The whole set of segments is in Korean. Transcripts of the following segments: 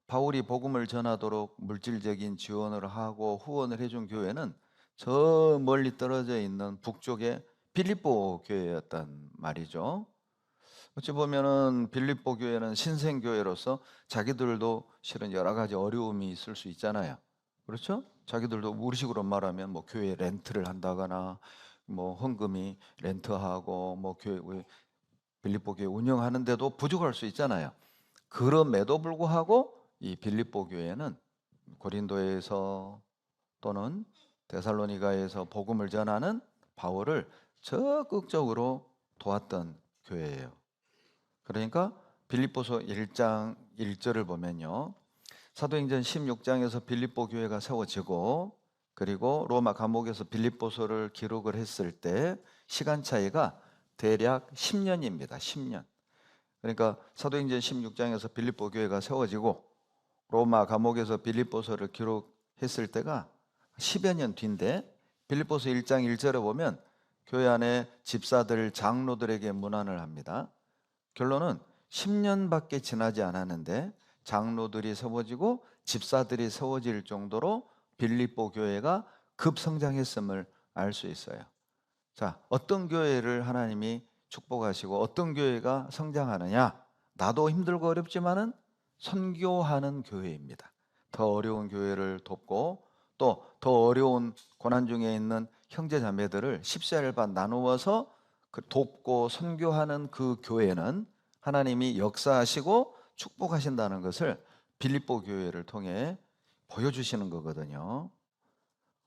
바울이 복음을 전하도록 물질적인 지원을 하고 후원을 해준 교회는 저 멀리 떨어져 있는 북쪽의 빌립보 교회였단 말이죠. 어찌 보면은 빌립보 교회는 신생교회로서 자기들도 실은 여러 가지 어려움이 있을 수 있잖아요. 그렇죠? 자기들도 우리식으로 말하면 뭐 교회 렌트를 한다거나 뭐 헌금이 렌트하고 뭐 교회 빌립보 교회 운영하는데도 부족할 수 있잖아요. 그럼에도 불구하고 이 빌립보 교회는 고린도에서 또는 데살로니가에서 복음을 전하는 바울을 적극적으로 도왔던 교회예요. 그러니까 빌립보서 1장 1절을 보면요, 사도행전 16장에서 빌립보 교회가 세워지고 그리고 로마 감옥에서 빌립보서를 기록을 했을 때 시간 차이가 대략 10년입니다. 10년. 그러니까 사도행전 16장에서 빌립보 교회가 세워지고 로마 감옥에서 빌립보서를 기록했을 때가 10여 년 뒤인데, 빌립보서 1장 1절에 보면 교회 안에 집사들, 장로들에게 문안을 합니다. 결론은 10년밖에 지나지 않았는데 장로들이 세워지고 집사들이 세워질 정도로 빌립보 교회가 급성장했음을 알 수 있어요. 자, 어떤 교회를 하나님이 축복하시고 어떤 교회가 성장하느냐? 나도 힘들고 어렵지만은 선교하는 교회입니다. 더 어려운 교회를 돕고 또 더 어려운 고난 중에 있는 형제 자매들을 10세 반 나누어서 돕고 선교하는 그 교회는 하나님이 역사하시고 축복하신다는 것을 빌립보 교회를 통해 보여주시는 거거든요.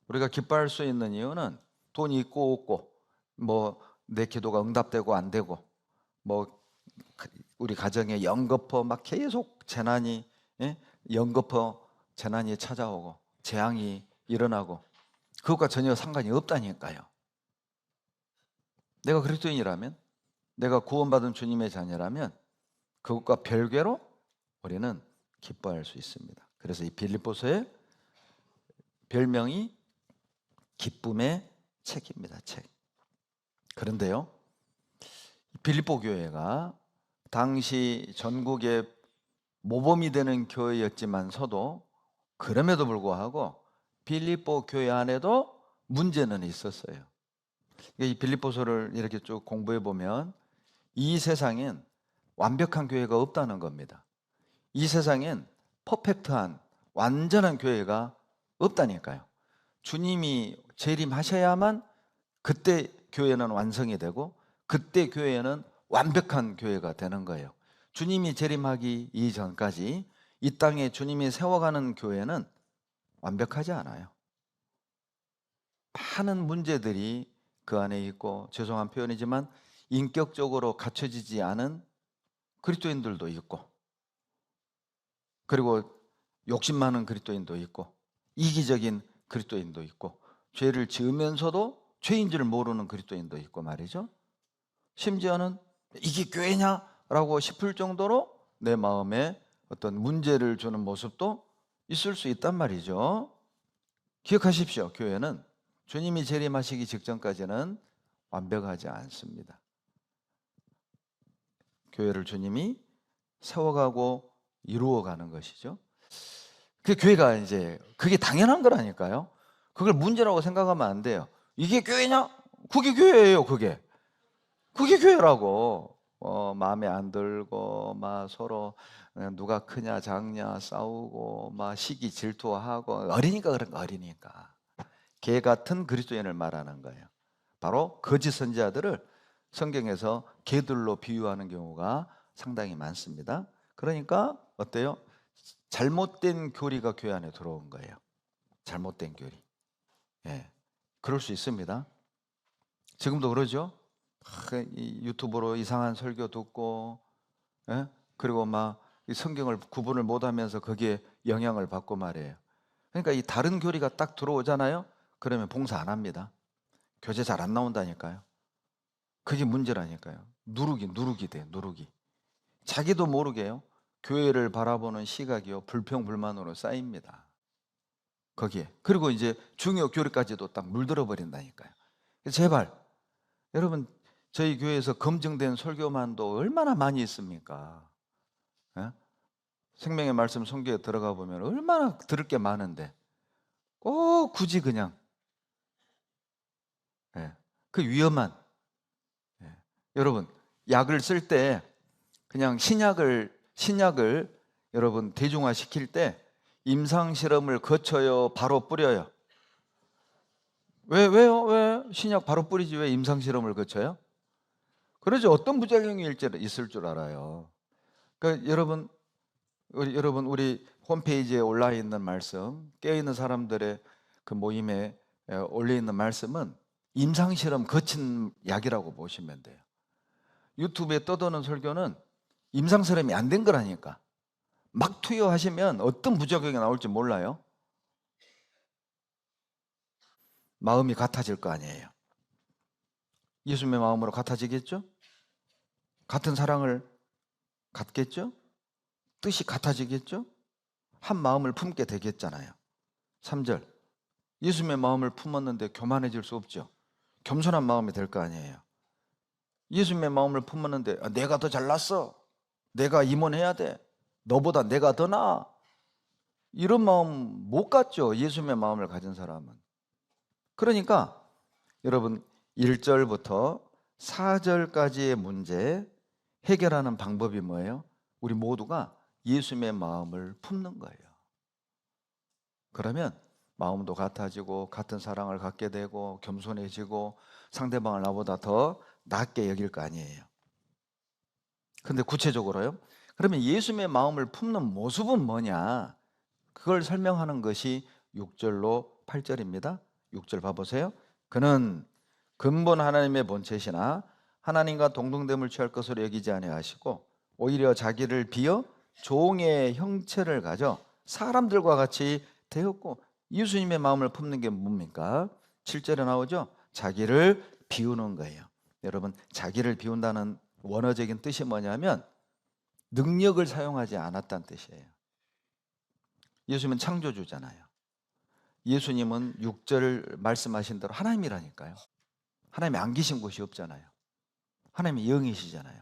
우리가 기뻐할 수 있는 이유는 돈이 있고 없고, 뭐 내 기도가 응답되고 안 되고, 뭐 우리 가정에 연거푸 막 계속 재난이, 연거푸 재난이 찾아오고 재앙이 일어나고, 그것과 전혀 상관이 없다니까요. 내가 그리스도인이라면, 내가 구원받은 주님의 자녀라면 그것과 별개로 우리는 기뻐할 수 있습니다. 그래서 이 빌립보서의 별명이 기쁨의 책입니다. 책. 그런데요, 빌립보 교회가 당시 전국의 모범이 되는 교회였지만서도 그럼에도 불구하고 빌립보 교회 안에도 문제는 있었어요. 이 빌립보서를 이렇게 쭉 공부해 보면 이 세상엔 완벽한 교회가 없다는 겁니다. 이 세상엔 퍼펙트한 완전한 교회가 없다니까요. 주님이 재림하셔야만 그때 교회는 완성이 되고 그때 교회는 완벽한 교회가 되는 거예요. 주님이 재림하기 이전까지 이 땅에 주님이 세워가는 교회는 완벽하지 않아요. 많은 문제들이 그 안에 있고, 죄송한 표현이지만 인격적으로 갖춰지지 않은 그리스도인들도 있고, 그리고 욕심 많은 그리스도인도 있고, 이기적인 그리스도인도 있고, 죄를 지으면서도 죄인 줄 모르는 그리스도인도 있고 말이죠. 심지어는 이게 교회냐라고 싶을 정도로 내 마음에 어떤 문제를 주는 모습도 있을 수 있단 말이죠. 기억하십시오. 교회는 주님이 재림하시기 직전까지는 완벽하지 않습니다. 교회를 주님이 세워가고 이루어가는 것이죠. 그 교회가 이제 그게 당연한 거라니까요. 그걸 문제라고 생각하면 안 돼요. 이게 교회냐? 그게 교회예요. 그게 교회라고. 마음에 안 들고 막 서로 누가 크냐 작냐 싸우고 막 시기 질투하고, 어리니까 그런 거, 어리니까. 개 같은 그리스도인을 말하는 거예요. 바로 거짓 선지자들을 성경에서 개들로 비유하는 경우가 상당히 많습니다. 그러니까 어때요? 잘못된 교리가 교회 안에 들어온 거예요. 잘못된 교리. 예, 그럴 수 있습니다. 지금도 그러죠. 유튜브로 이상한 설교 듣고, 예? 그리고 막 성경을 구분을 못하면서 거기에 영향을 받고 말이에요. 그러니까 이 다른 교리가 딱 들어오잖아요. 그러면 봉사 안 합니다. 교재 잘 안 나온다니까요. 그게 문제라니까요. 누룩이 돼, 누룩이. 자기도 모르게요, 교회를 바라보는 시각이요, 불평불만으로 쌓입니다. 거기에. 그리고 이제 중요 교리까지도 딱 물들어 버린다니까요. 제발 여러분, 저희 교회에서 검증된 설교만도 얼마나 많이 있습니까? 예? 생명의 말씀 성경에 들어가 보면 얼마나 들을 게 많은데 꼭 굳이 그냥 그 위험한 여러분 약을 쓸 때 그냥 신약을 여러분 대중화 시킬 때 임상 실험을 거쳐요, 바로 뿌려요? 왜요? 왜 신약 바로 뿌리지 왜 임상 실험을 거쳐요? 그러죠. 어떤 부작용이 있을 줄 알아요. 그러니까 여러분 우리 홈페이지에 올라 있는 말씀, 깨어 있는 사람들의 그 모임에 올려 있는 말씀은 임상 실험 거친 약이라고 보시면 돼요. 유튜브에 떠도는 설교는 임상 실험이 안 된 거라니까. 막 투여하시면 어떤 부작용이 나올지 몰라요. 마음이 같아질 거 아니에요. 예수님의 마음으로 같아지겠죠? 같은 사랑을 갖겠죠? 뜻이 같아지겠죠? 한 마음을 품게 되겠잖아요. 3절 예수님의 마음을 품었는데 교만해질 수 없죠. 겸손한 마음이 될 거 아니에요. 예수님의 마음을 품었는데 내가 더 잘났어, 내가 임원해야 돼, 너보다 내가 더 나아, 이런 마음 못 갖죠. 예수님의 마음을 가진 사람은. 그러니까 여러분 1절부터 4절까지의 문제 해결하는 방법이 뭐예요? 우리 모두가 예수님의 마음을 품는 거예요. 그러면 마음도 같아지고 같은 사랑을 갖게 되고 겸손해지고 상대방을 나보다 더 낫게 여길 거 아니에요. 근데 구체적으로요? 그러면 예수님의 마음을 품는 모습은 뭐냐? 그걸 설명하는 것이 6절로 8절입니다. 6절 봐보세요. 그는 근본 하나님의 본체시나 하나님과 동등됨을 취할 것으로 여기지 아니하시고 오히려 자기를 비어 종의 형체를 가져 사람들과 같이 되었고, 예수님의 마음을 품는 게 뭡니까? 7절에 나오죠. 자기를 비우는 거예요. 여러분, 자기를 비운다는 원어적인 뜻이 뭐냐면 능력을 사용하지 않았다는 뜻이에요. 예수님은 창조주잖아요. 예수님은 6절 말씀하신 대로 하나님이라니까요. 하나님이 안 계신 곳이 없잖아요. 하나님이 영이시잖아요.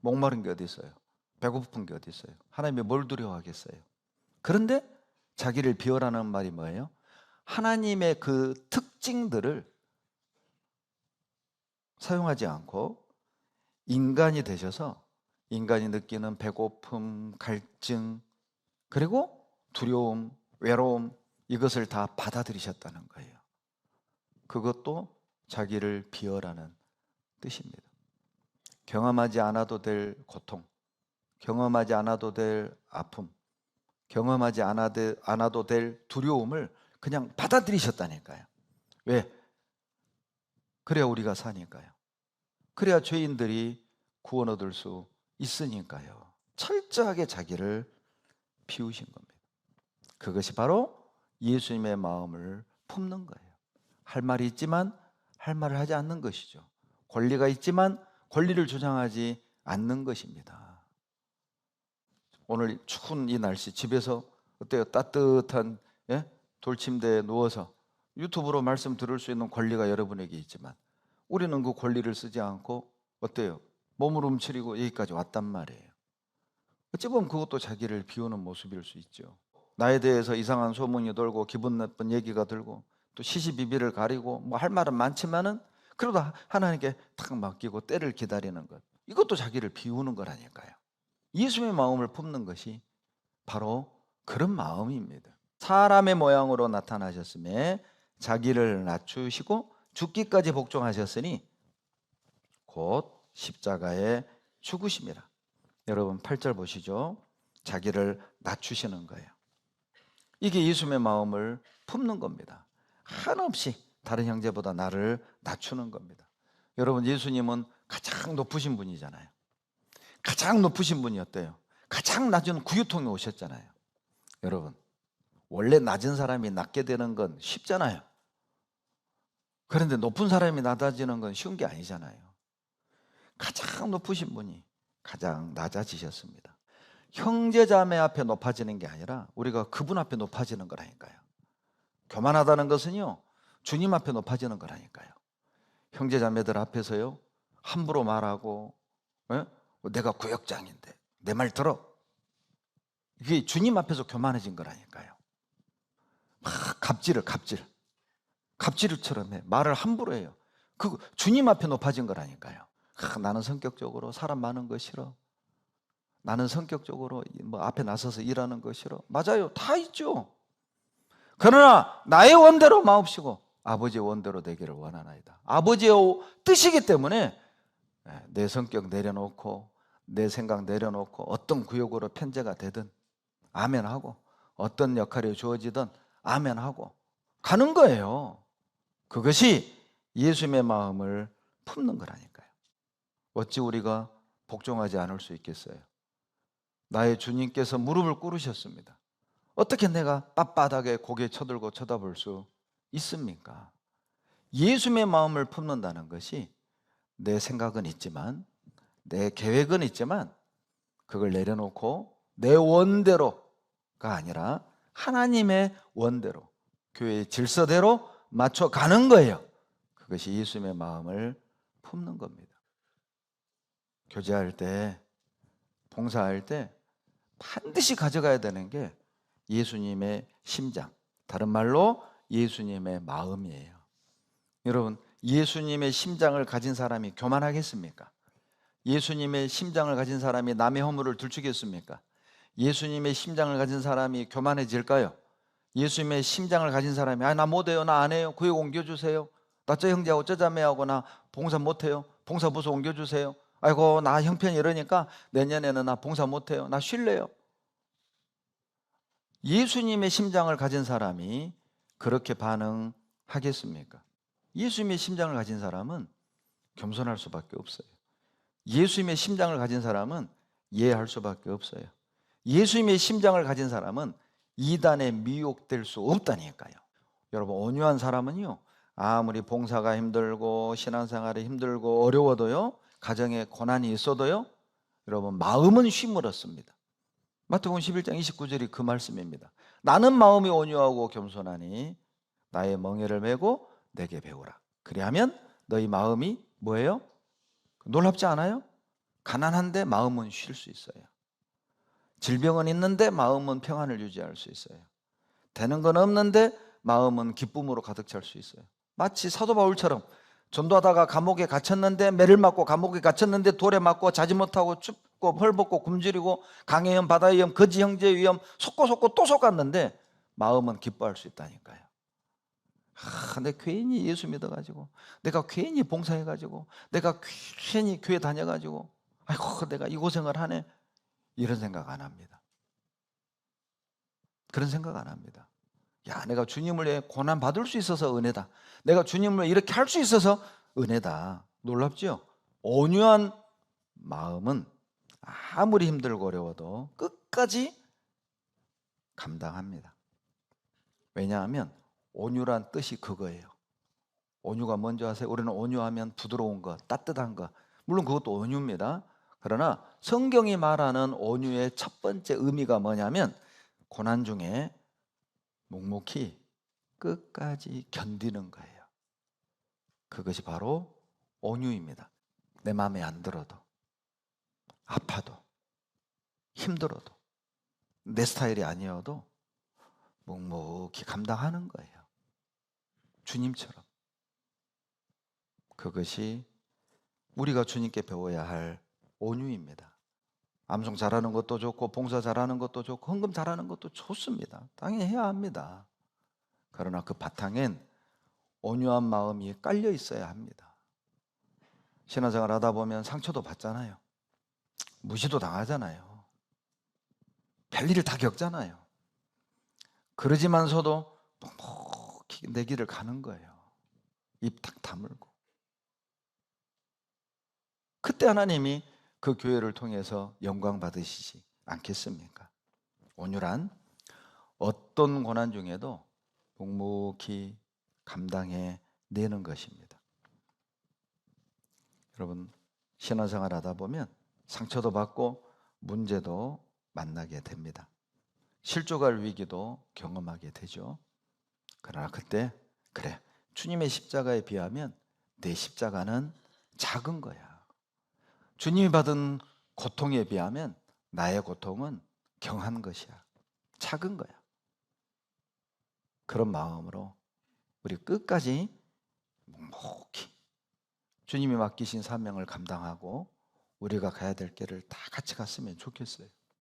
목마른 게 어디 있어요? 배고픈 게 어디 있어요? 하나님이 뭘 두려워하겠어요? 그런데 자기를 비워라는 말이 뭐예요? 하나님의 그 특징들을 사용하지 않고 인간이 되셔서 인간이 느끼는 배고픔, 갈증, 그리고 두려움, 외로움, 이것을 다 받아들이셨다는 거예요. 그것도 자기를 비워라는 뜻입니다. 경험하지 않아도 될 고통, 경험하지 않아도 될 아픔, 경험하지 않아도 될 두려움을 그냥 받아들이셨다니까요. 왜? 그래야 우리가 사니까요. 그래야 죄인들이 구원 얻을 수 있으니까요. 철저하게 자기를 비우신 겁니다. 그것이 바로 예수님의 마음을 품는 거예요. 할 말이 있지만 할 말을 하지 않는 것이죠. 권리가 있지만 권리를 주장하지 않는 것입니다. 오늘 추운 이 날씨 집에서 어때요? 따뜻한 돌침대에 누워서 유튜브로 말씀 들을 수 있는 권리가 여러분에게 있지만 우리는 그 권리를 쓰지 않고 어때요? 몸을 움츠리고 여기까지 왔단 말이에요. 어찌 보면 그것도 자기를 비우는 모습일 수 있죠. 나에 대해서 이상한 소문이 돌고 기분 나쁜 얘기가 들고 또 시시비비를 가리고 뭐 할 말은 많지만은 그래도 하나님께 탁 맡기고 때를 기다리는 것, 이것도 자기를 비우는 거라니까요. 예수님의 마음을 품는 것이 바로 그런 마음입니다. 사람의 모양으로 나타나셨음에 자기를 낮추시고 죽기까지 복종하셨으니 곧 십자가에 죽으심이라. 여러분 8절 보시죠. 자기를 낮추시는 거예요. 이게 예수님의 마음을 품는 겁니다. 한없이 다른 형제보다 나를 낮추는 겁니다. 여러분, 예수님은 가장 높으신 분이잖아요. 가장 높으신 분이 어때요? 가장 낮은 구유통에 오셨잖아요. 여러분, 원래 낮은 사람이 낮게 되는 건 쉽잖아요. 그런데 높은 사람이 낮아지는 건 쉬운 게 아니잖아요. 가장 높으신 분이 가장 낮아지셨습니다. 형제자매 앞에 높아지는 게 아니라 우리가 그분 앞에 높아지는 거라니까요. 교만하다는 것은요, 주님 앞에 높아지는 거라니까요. 형제자매들 앞에서요 함부로 말하고 내가 구역장인데 내 말 들어, 이게 주님 앞에서 교만해진 거라니까요. 막 갑질처럼 해. 말을 함부로 해요. 그 주님 앞에 높아진 거라니까요. 나는 성격적으로 사람 많은 거 싫어. 나는 성격적으로 뭐 앞에 나서서 일하는 거 싫어. 맞아요. 다 있죠. 그러나 나의 원대로 마옵시고 아버지의 원대로 되기를 원하나이다. 아버지의 뜻이기 때문에 내 성격 내려놓고 내 생각 내려놓고 어떤 구역으로 편제가 되든 아멘하고 어떤 역할이 주어지든 아멘하고 가는 거예요. 그것이 예수님의 마음을 품는 거라니까요. 어찌 우리가 복종하지 않을 수 있겠어요? 나의 주님께서 무릎을 꿇으셨습니다. 어떻게 내가 빳빳하게 고개 쳐들고 쳐다볼 수 있습니까? 예수님의 마음을 품는다는 것이 내 생각은 있지만 내 계획은 있지만 그걸 내려놓고 내 원대로가 아니라 하나님의 원대로 교회의 질서대로 맞춰가는 거예요. 그것이 예수님의 마음을 품는 겁니다. 교제할 때, 봉사할 때 반드시 가져가야 되는 게 예수님의 심장, 다른 말로 예수님의 마음이에요. 여러분, 예수님의 심장을 가진 사람이 교만하겠습니까? 예수님의 심장을 가진 사람이 남의 허물을 들추겠습니까? 예수님의 심장을 가진 사람이 교만해질까요? 예수님의 심장을 가진 사람이 나 못해요, 나 안 해요, 구역 옮겨주세요, 나 저 형제하고 저 자매하고 나 봉사 못해요, 봉사부서 옮겨주세요, 아이고 나 형편이 이러니까 내년에는 나 봉사 못해요, 나 쉴래요. 예수님의 심장을 가진 사람이 그렇게 반응하겠습니까? 예수님의 심장을 가진 사람은 겸손할 수밖에 없어요. 예수님의 심장을 가진 사람은 이해할 수밖에 없어요. 예수님의 심장을 가진 사람은 이단에 미혹될 수 없다니까요. 여러분, 온유한 사람은요, 아무리 봉사가 힘들고 신앙생활이 힘들고 어려워도요, 가정에 고난이 있어도요, 여러분 마음은 쉼을 얻습니다. 마태복음 11장 29절이 그 말씀입니다. 나는 마음이 온유하고 겸손하니 나의 멍에를 메고 내게 배우라. 그리하면 너희 마음이 뭐예요? 놀랍지 않아요? 가난한데 마음은 쉴 수 있어요. 질병은 있는데 마음은 평안을 유지할 수 있어요. 되는 건 없는데 마음은 기쁨으로 가득 찰 수 있어요. 마치 사도 바울처럼 전도하다가 감옥에 갇혔는데, 매를 맞고 감옥에 갇혔는데 돌에 맞고 자지 못하고 춥고 헐벗고 굶주리고 강의 위험, 바다의 위험, 거지 형제의 위험 속고 또 속았는데 마음은 기뻐할 수 있다니까요. 내가 괜히 예수 믿어가지고, 내가 괜히 봉사해가지고, 내가 괜히 교회 다녀가지고, 아이고 내가 이 고생을 하네, 이런 생각 안 합니다. 그런 생각 안 합니다. 야, 내가 주님을 위해 고난 받을 수 있어서 은혜다. 내가 주님을 이렇게 할 수 있어서 은혜다. 놀랍죠? 온유한 마음은 아무리 힘들고 어려워도 끝까지 감당합니다. 왜냐하면 온유란 뜻이 그거예요. 온유가 뭔지 아세요? 우리는 온유하면 부드러운 것, 따뜻한 것, 물론 그것도 온유입니다. 그러나 성경이 말하는 온유의 첫 번째 의미가 뭐냐면 고난 중에 묵묵히 끝까지 견디는 거예요. 그것이 바로 온유입니다. 내 마음에 안 들어도, 아파도, 힘들어도, 내 스타일이 아니어도 묵묵히 감당하는 거예요. 주님처럼. 그것이 우리가 주님께 배워야 할 온유입니다. 암송 잘하는 것도 좋고 봉사 잘하는 것도 좋고 헌금 잘하는 것도 좋습니다. 당연히 해야 합니다. 그러나 그 바탕엔 온유한 마음이 깔려 있어야 합니다. 신앙생활 하다 보면 상처도 받잖아요. 무시도 당하잖아요. 별일을 다 겪잖아요. 그러지만서도 묵묵히 내 길을 가는 거예요. 입 탁 다물고. 그때 하나님이 그 교회를 통해서 영광 받으시지 않겠습니까? 온유란 어떤 고난 중에도 묵묵히 감당해 내는 것입니다. 여러분, 신앙생활 하다 보면 상처도 받고 문제도 만나게 됩니다. 실족할 위기도 경험하게 되죠. 그러나 그때 그래, 주님의 십자가에 비하면 내 십자가는 작은 거야. 주님이 받은 고통에 비하면 나의 고통은 경한 것이야. 작은 거야. 그런 마음으로 우리 끝까지 묵묵히 주님이 맡기신 사명을 감당하고 우리가 가야 될 길을 다 같이 갔으면 좋겠어요.